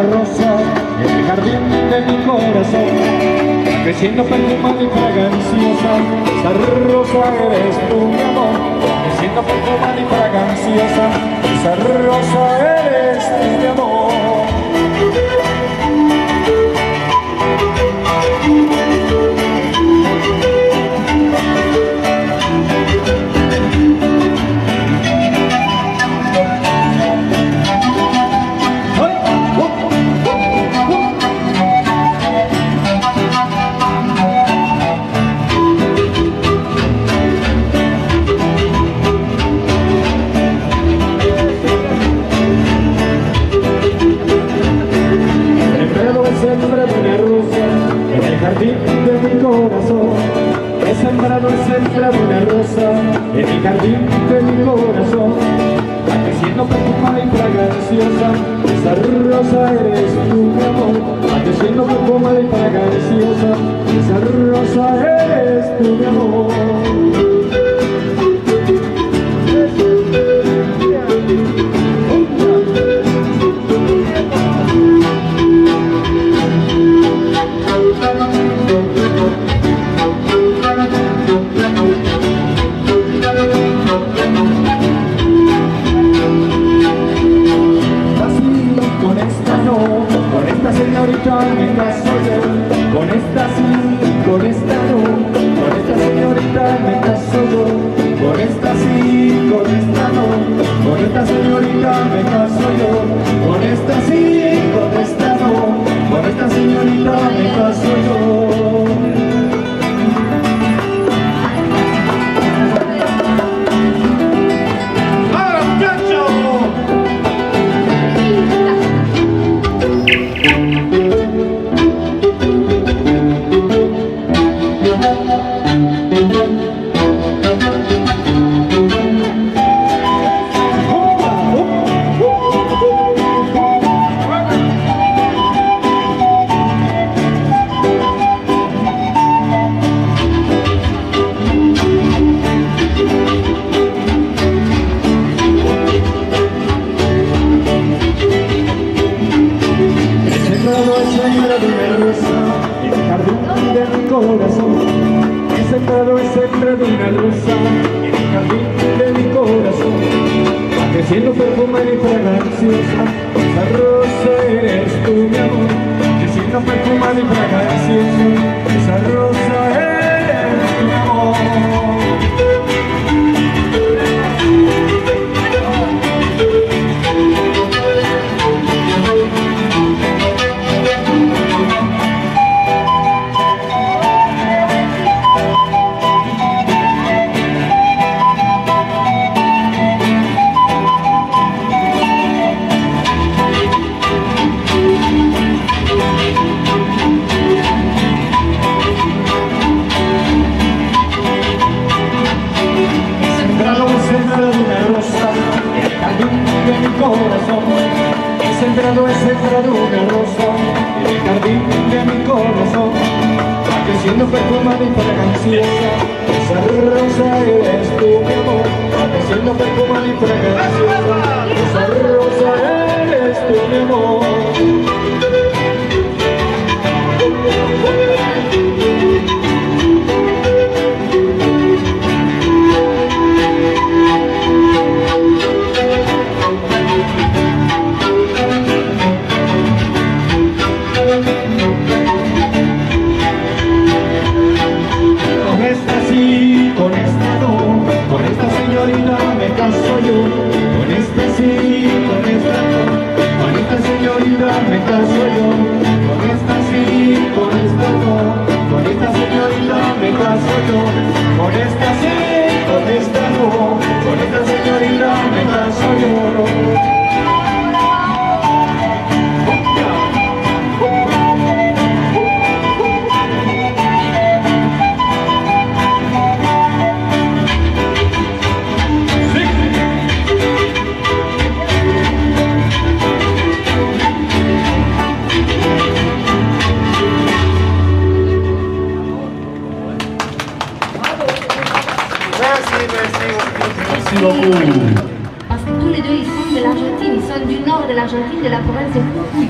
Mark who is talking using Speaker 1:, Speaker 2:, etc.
Speaker 1: una rosa en el jardín de mi corazón, creciendo perfumada y fraganciosa. Esa rosa eres tú, mi amor, creciendo perfumada y fraganciosa. Esa rosa eres tú, mi amor. De mi corazón, he sembrado una rosa en el jardín de mi corazón, va creciendo perfumada y fraganciosa. Esa rosa eres tú, mi amor, va creciendo perfumada y fraganciosa. Esa rosa eres tú, mi amor. Señorita me caso yo, con esta sí, con esta no, con esta señorita me caso yo, con esta sí, con esta no, con esta señorita me caso yo, con esta sí, con esta no, con esta señorita me caso yo. He sembrado una rosa en el jardín de mi corazón, va creciendo perfumada y fraganciosa. Esa rosa eres tú, mi amor, creciendo perfumada y fraganciosa. Esa rosa eres tú, mi amor. He sembrado una rosa en el jardín de mi corazón, va creciendo perfumada y fraganciosa. Esa rosa eres tú, mi amor, va creciendo perfumada y fraganciosa. Esa rosa eres tú, mi amor. Me caso yo, con esta sí, con esta no, con esta señorita me caso yo, con esta sí, con esta no, con esta señorita me caso yo.
Speaker 2: Merci beaucoup. Parce que tous les deux, ils sont de l'Argentine, ils sont du nord de l'Argentine, de la province de Jujuy.